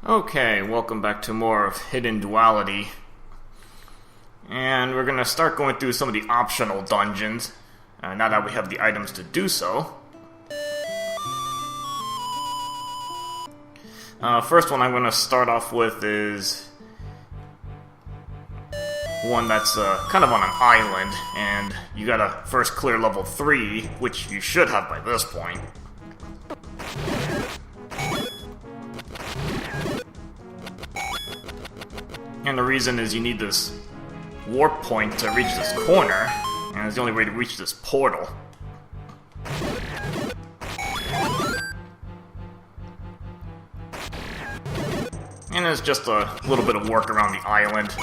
Okay, welcome back to more of Hidden Duality. And we're gonna start going through some of the optional dungeons, now that we have the items to do so. First one I'm gonna start off with is one that's kind of on an island, and you gotta first clear level 3, which you should have by this point. And the reason is you need this warp point to reach this corner, and it's the only way to reach this portal. And it's just a little bit of work around the island.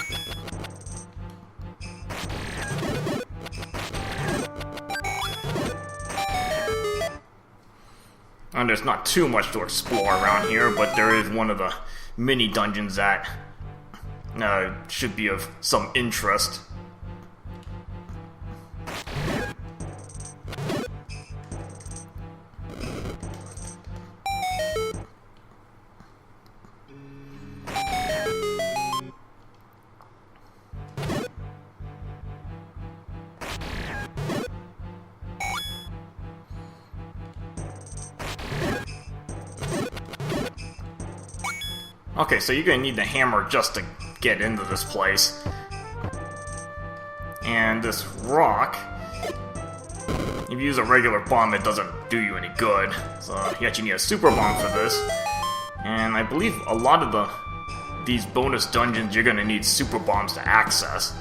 And there's not too much to explore around here, but there is one of the mini dungeons that should be of some interest. Okay, so you're gonna need the hammer just to get into this place. And this rock, if you use a regular bomb, it doesn't do you any good. So you actually need a super bomb for this. And I believe a lot of these bonus dungeons, you're gonna need super bombs to access.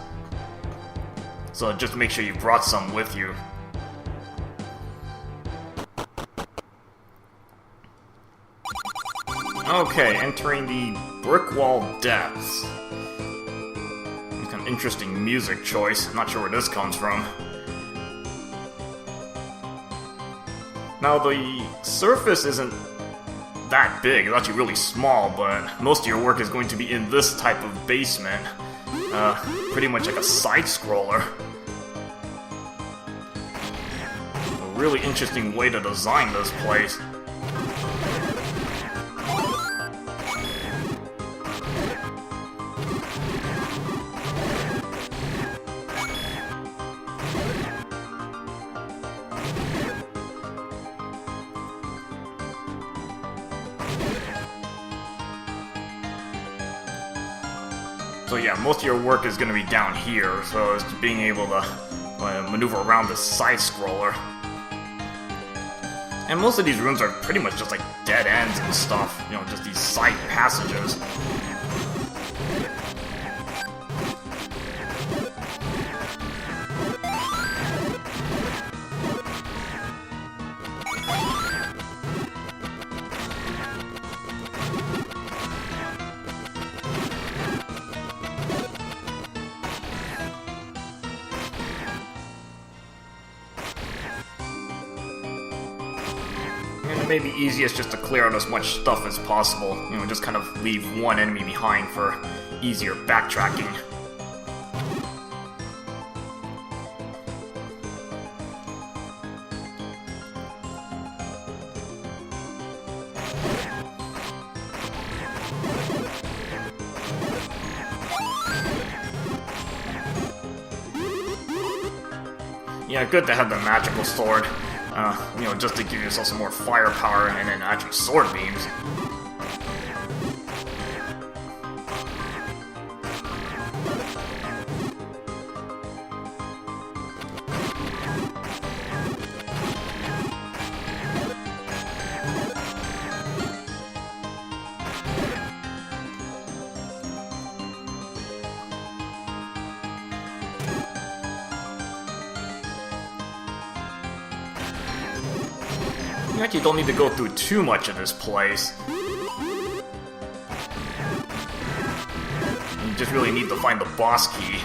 So just make sure you brought some with you. Okay, entering the Brickwall depths. It's an interesting music choice. I'm not sure where this comes from. Now, the surface isn't that big. It's actually really small, but most of your work is going to be in this type of basement. Pretty much like a side-scroller. A really interesting way to design this place. So yeah, most of your work is going to be down here, so it's being able to maneuver around this side-scroller. And most of these rooms are pretty much just like dead ends and stuff, you know, just these side passages. It may be easiest just to clear out as much stuff as possible, you know, just kind of leave one enemy behind for easier backtracking. Yeah, good to have the magical sword. You know, just to give yourself some more firepower and then actually sword beams. You actually don't need to go through too much of this place. You just really need to find the boss key.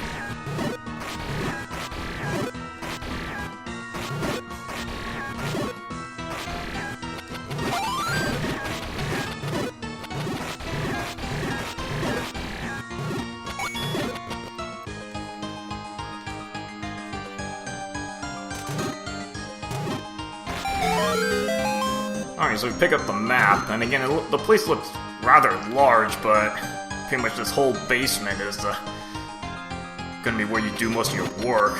Alright, so we pick up the map, and again, the place looks rather large, but pretty much this whole basement is gonna be where you do most of your work.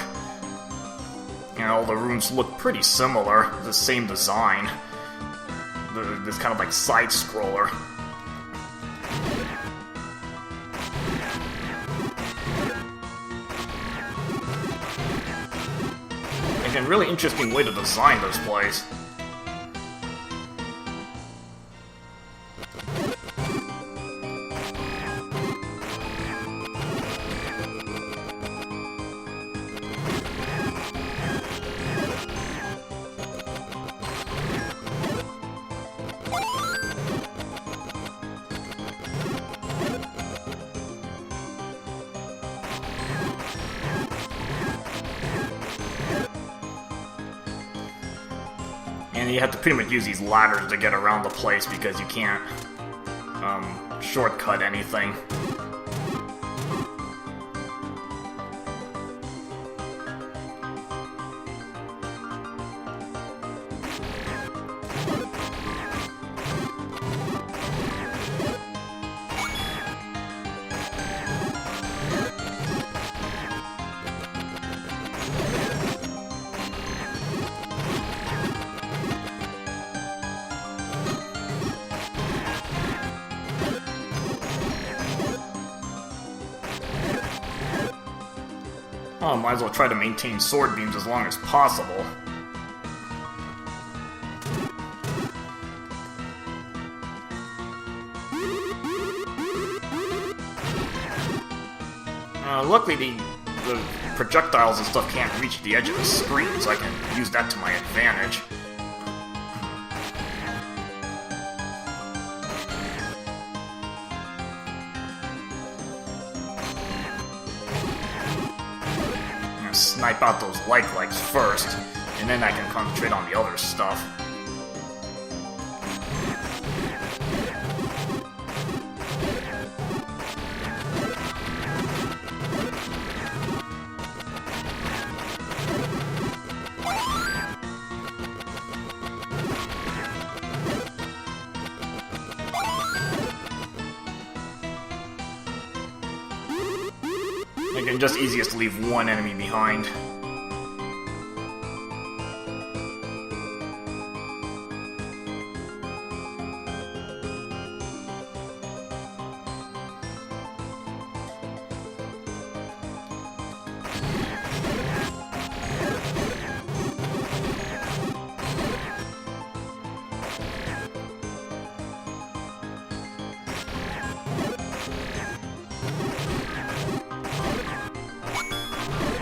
And all the rooms look pretty similar, the same design. This kind of like side-scroller. Again, really interesting way to design this place. And you have to pretty much use these ladders to get around the place because you can't shortcut anything. Oh, might as well try to maintain sword beams as long as possible. Luckily the projectiles and stuff can't reach the edge of the screen, so I can use that to my advantage. Snipe out those light legs first, and then I can concentrate on the other stuff. Again, just easiest to leave one enemy behind.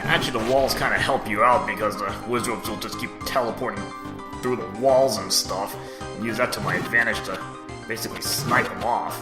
Actually, the walls kind of help you out because the wizards will just keep teleporting through the walls and stuff. And use that to my advantage to basically snipe them off.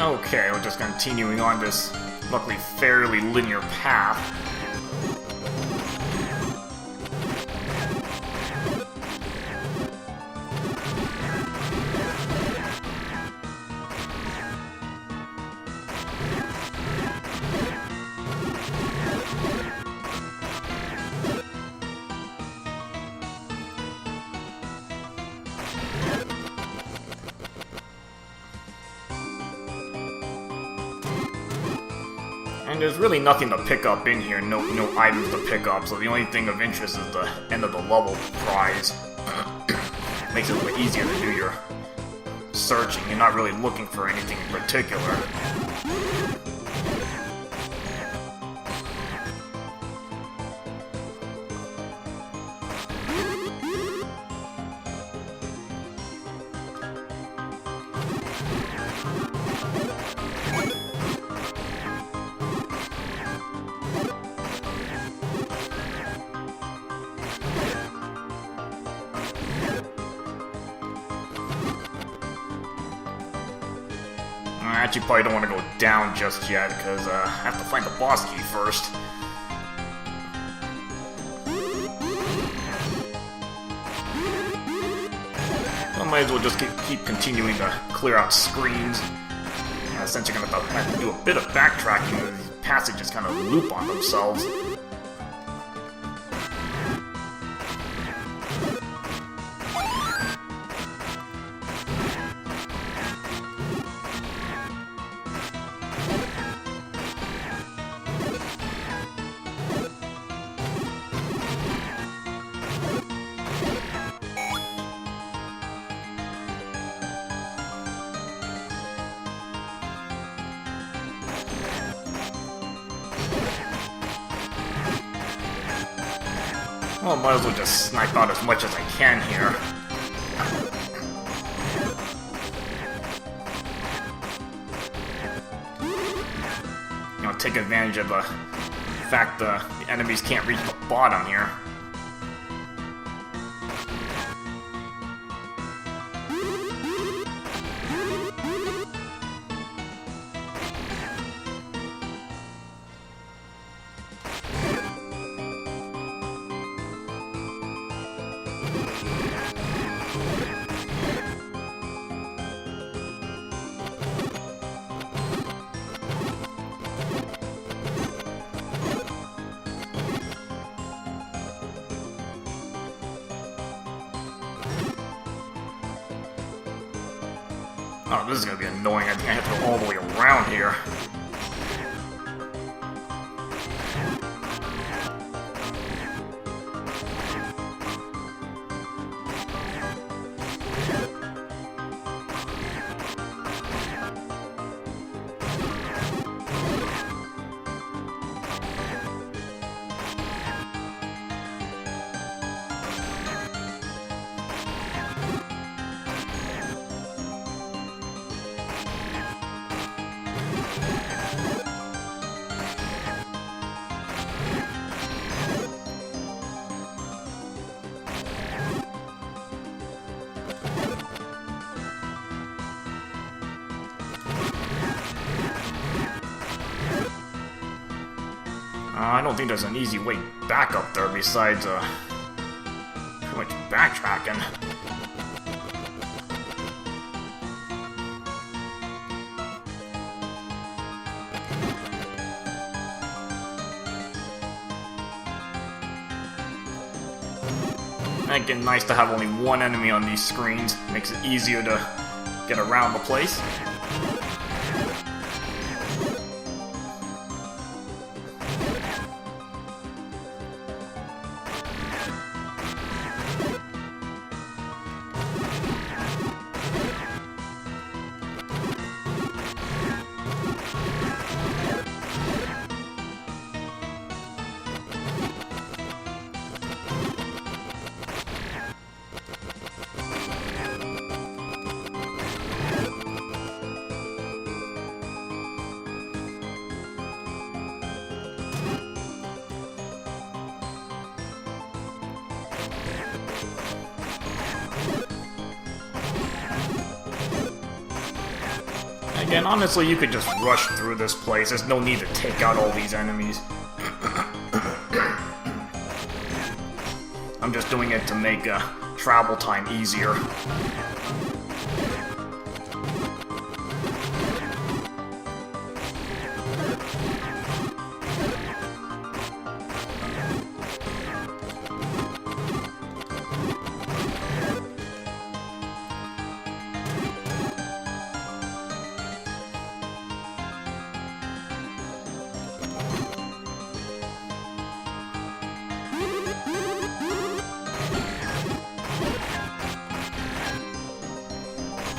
Okay, we're just continuing on this, luckily, fairly linear path. And there's really nothing to pick up in here, no items to pick up, so the only thing of interest is the end of the level prize. Makes it a little easier to do your searching. You're not really looking for anything in particular. I actually probably don't want to go down just yet, because I have to find the boss key first. I might as well just keep continuing to clear out screens. Since you're going to have to do a bit of backtracking, these passages kind of loop on themselves. Well, might as well just snipe out as much as I can here. You know, take advantage of the fact the enemies can't reach the bottom here. Oh, this is gonna be annoying. I think I have to go all the way around here. I don't think there's an easy way back up there besides, pretty much backtracking. Again, nice to have only one enemy on these screens. Makes it easier to get around the place. Again, honestly, you could just rush through this place. There's no need to take out all these enemies. I'm just doing it to make travel time easier.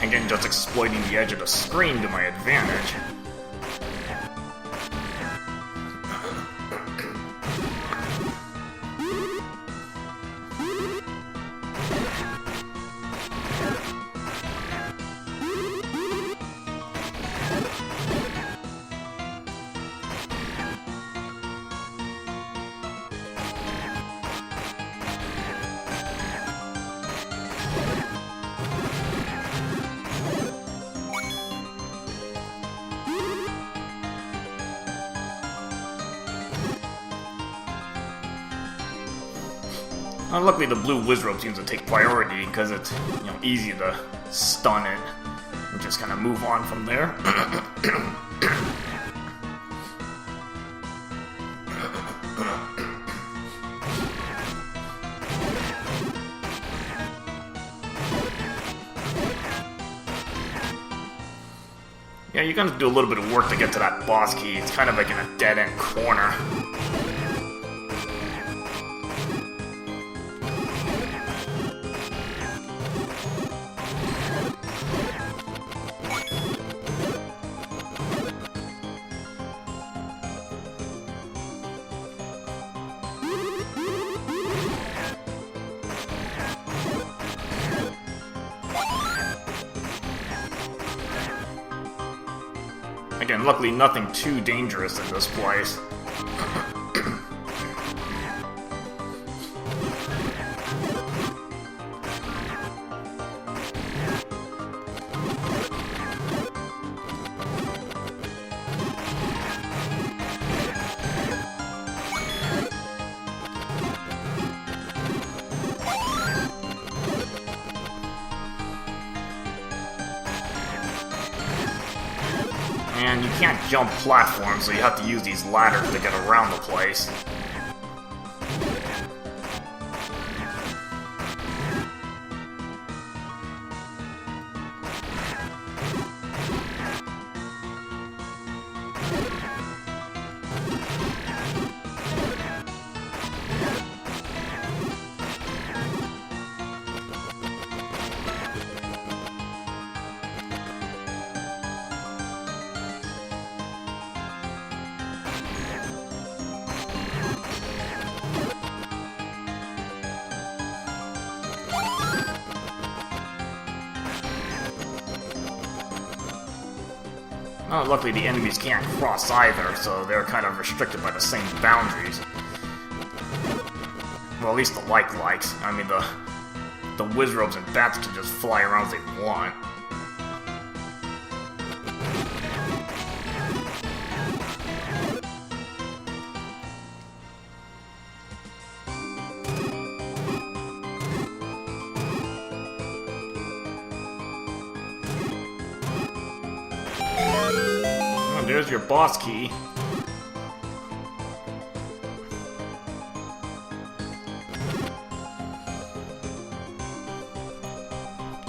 Again, just exploiting the edge of the screen to my advantage. Luckily, the blue Wizrobe seems to take priority because it's, easy to stun it and just kind of move on from there. Yeah, you're gonna do a little bit of work to get to that boss key. It's kind of like in a dead-end corner. Again, luckily nothing too dangerous in this place. And you can't jump platforms, so you have to use these ladders to get around the place. Oh, luckily the enemies can't cross either, so they're kind of restricted by the same boundaries. Well, at least the likes. I mean, the Wizrobes and bats can just fly around as they want. There's your boss key.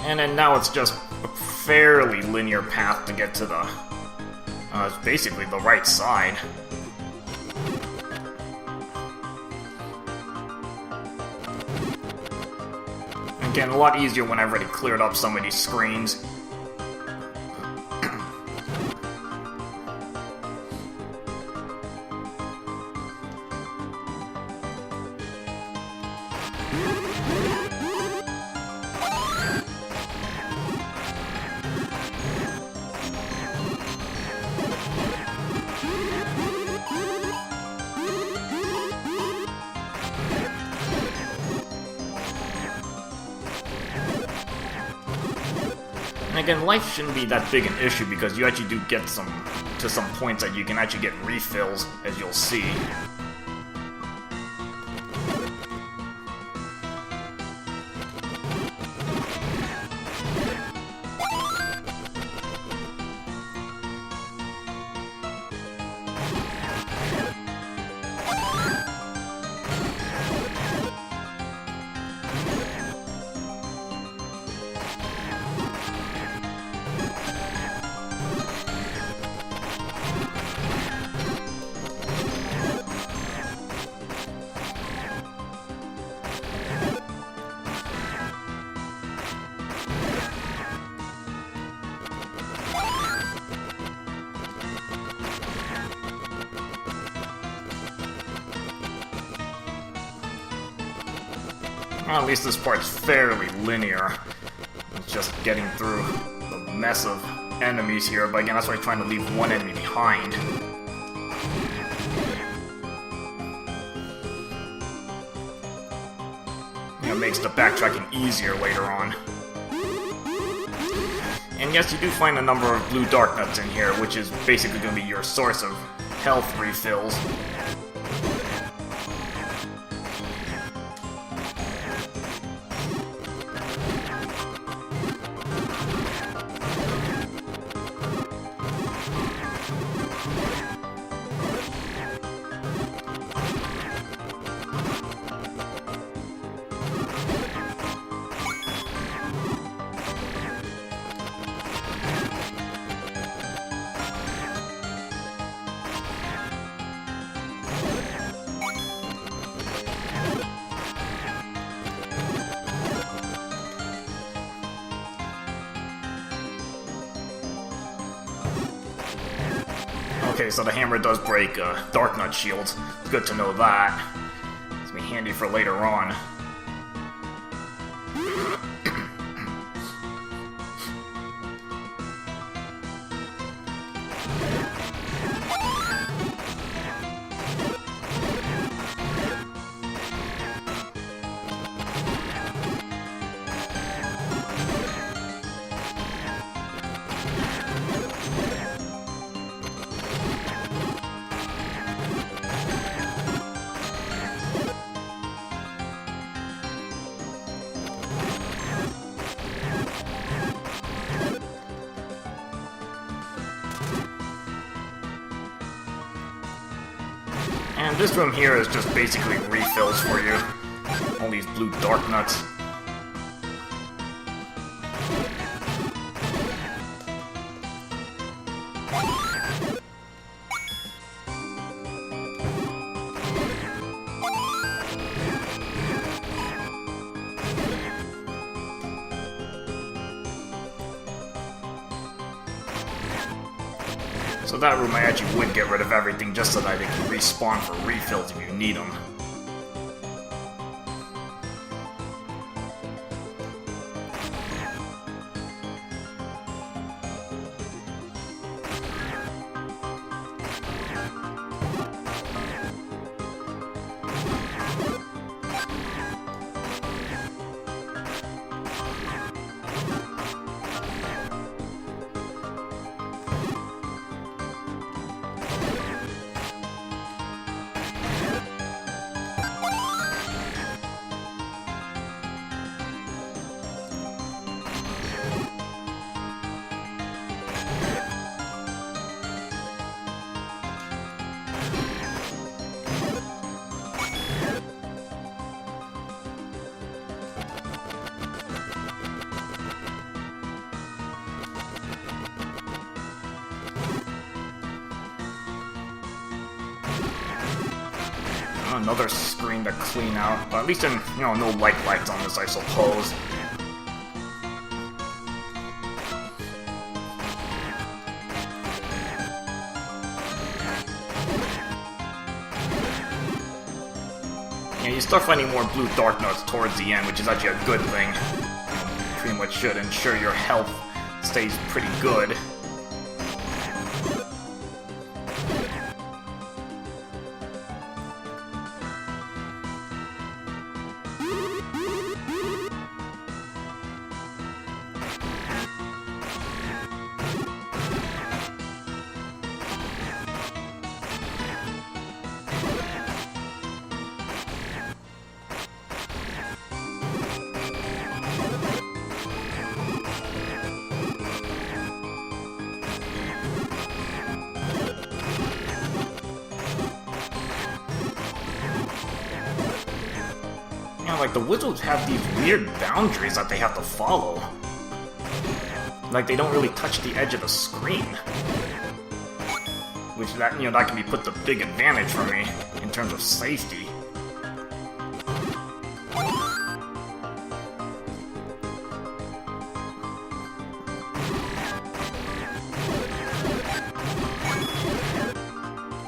And then now it's just a fairly linear path to get to the... it's basically the right side. Again, a lot easier when I've already cleared up some of these screens. And again, life shouldn't be that big an issue because you actually do get to some points that you can actually get refills, as you'll see. Well, at least this part's fairly linear. It's just getting through the mess of enemies here, but again, that's why I'm trying to leave one enemy behind. It makes the backtracking easier later on. And yes, you do find a number of blue dark nuts in here, which is basically going to be your source of health refills. Okay, so the hammer does break Dark Nut shields. Good to know that. It's gonna be handy for later on. And this room here is just basically refills for you. All these blue dark nuts. So that room I actually would get rid of everything just so that it can respawn for refills if you need them. Another screen to clean out, but at least no lights on this, I suppose. Yeah, you start finding more blue dark nuts towards the end, which is actually a good thing. Pretty much should ensure your health stays pretty good. Like, the wizards have these weird boundaries that they have to follow. Like, they don't really touch the edge of the screen. Which, that can be put to big advantage for me, in terms of safety.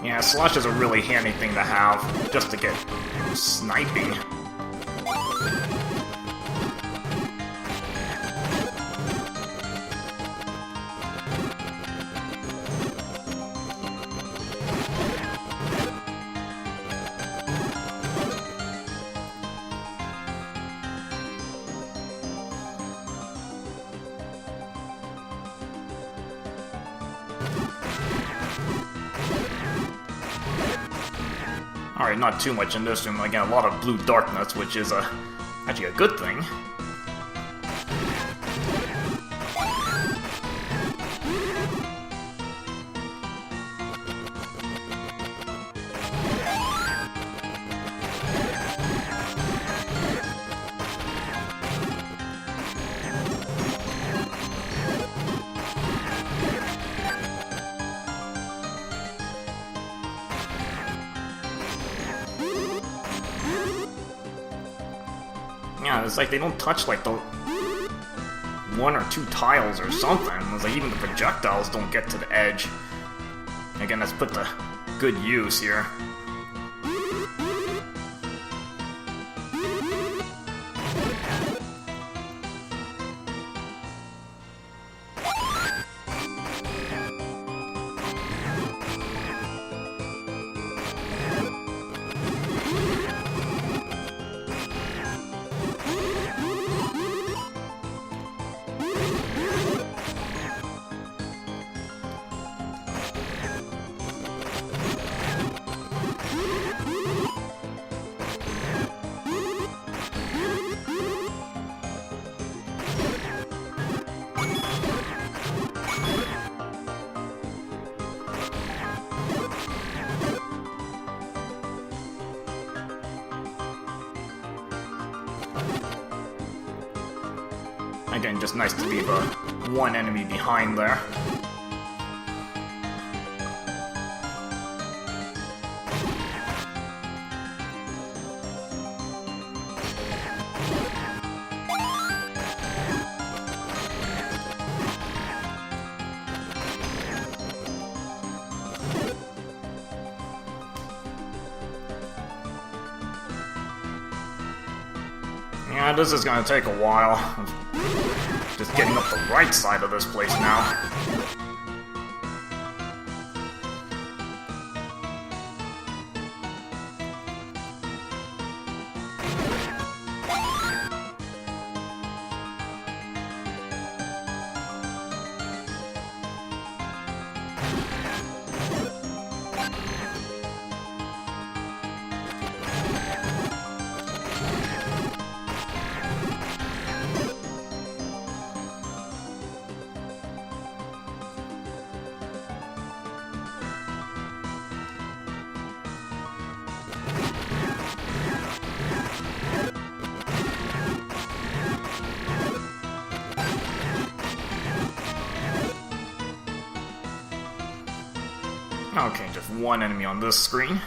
Yeah, Slush is a really handy thing to have, just to get sniping. Alright, not too much in this room. Again, a lot of blue dark nuts, which is actually a good thing. Yeah, it's like they don't touch like the 1 or 2 tiles or something. It's like even the projectiles don't get to the edge. Again, that's put to good use here. Again, just nice to leave one enemy behind there. Yeah, this is gonna take a while. Just getting up the right side of this place now. Okay, just one enemy on this screen.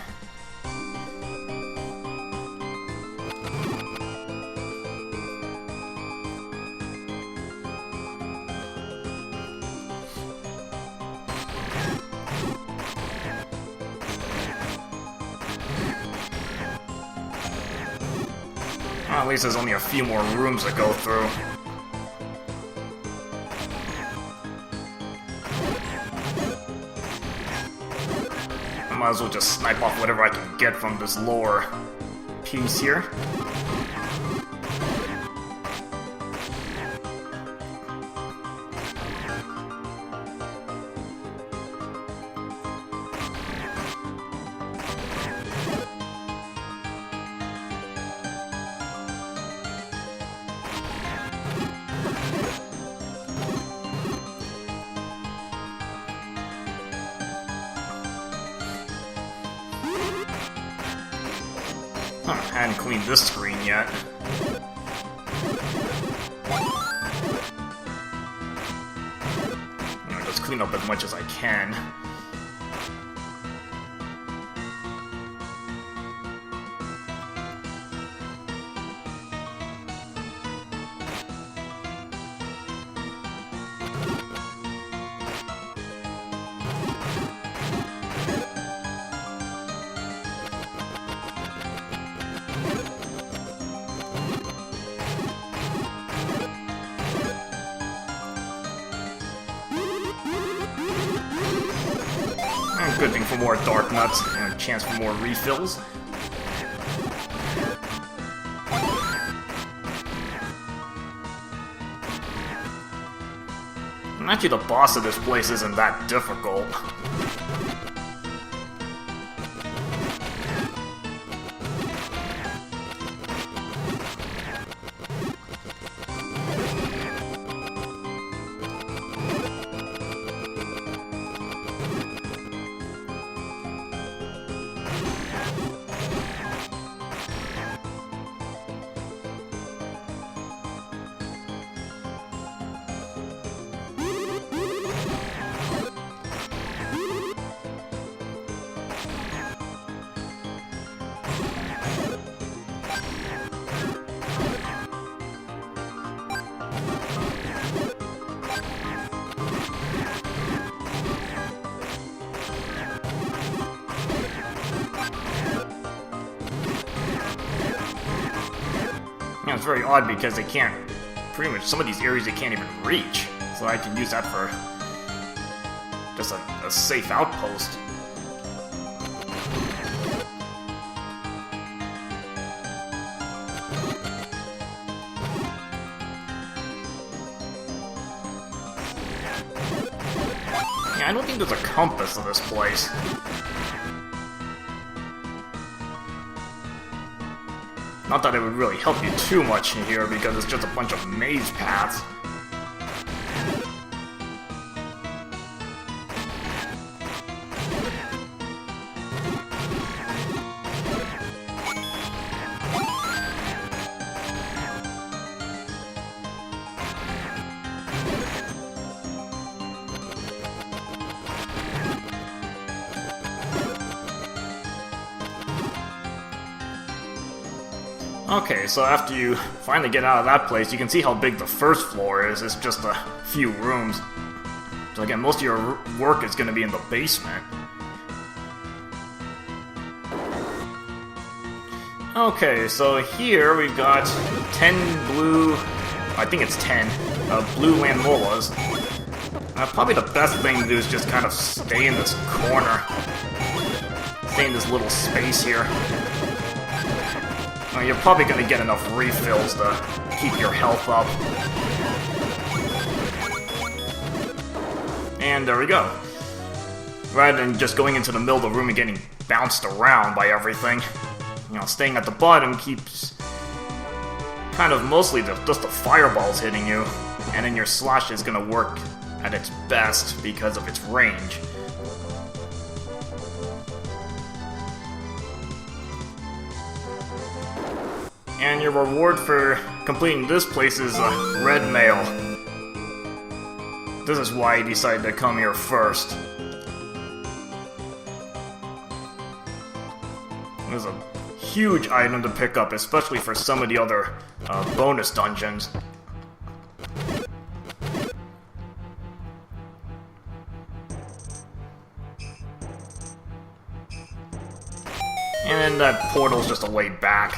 Well, at least there's only a few more rooms to go through. Might as well just snipe off whatever I can get from this lower piece here. I hadn't cleaned this screen yet. I'll just clean up as much as I can. Good thing for more dark nuts and a chance for more refills. And actually, the boss of this place isn't that difficult. You know, it's very odd because they can't, pretty much some of these areas they can't even reach, so I can use that for just a safe outpost. Yeah, I don't think there's a compass in this place. Not that it would really help you too much in here because it's just a bunch of maze paths. Okay, so after you finally get out of that place, you can see how big the first floor is. It's just a few rooms. So again, most of your work is going to be in the basement. Okay, so here we've got 10 blue... I think it's 10 blue Landmolas. Probably the best thing to do is just kind of stay in this corner. Stay in this little space here. You're probably going to get enough refills to keep your health up. And there we go. Rather than just going into the middle of the room and getting bounced around by everything, you know, staying at the bottom keeps kind of mostly just the fireballs hitting you, and then your slash is going to work at its best because of its range. And your reward for completing this place is a red mail. This is why I decided to come here first. There's a huge item to pick up, especially for some of the other bonus dungeons. And then that portal's just a way back.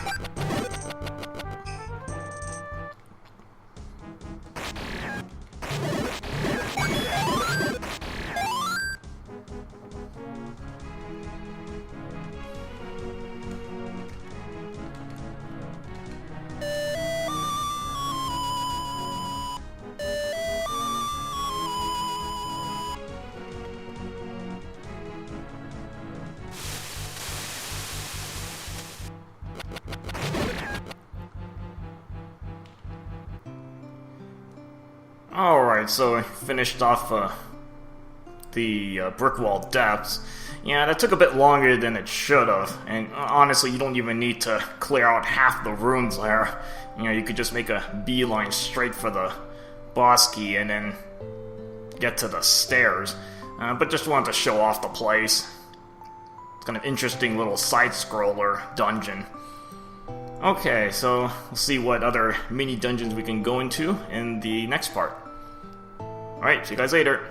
Alright, so I finished off the Brickwall depths. Yeah, that took a bit longer than it should have, and honestly, you don't even need to clear out half the rooms there. You know, you could just make a beeline straight for the boss key and then get to the stairs. But just wanted to show off the place. It's kind of interesting little side-scroller dungeon. Okay, so we'll see what other mini dungeons we can go into in the next part. Alright, see you guys later.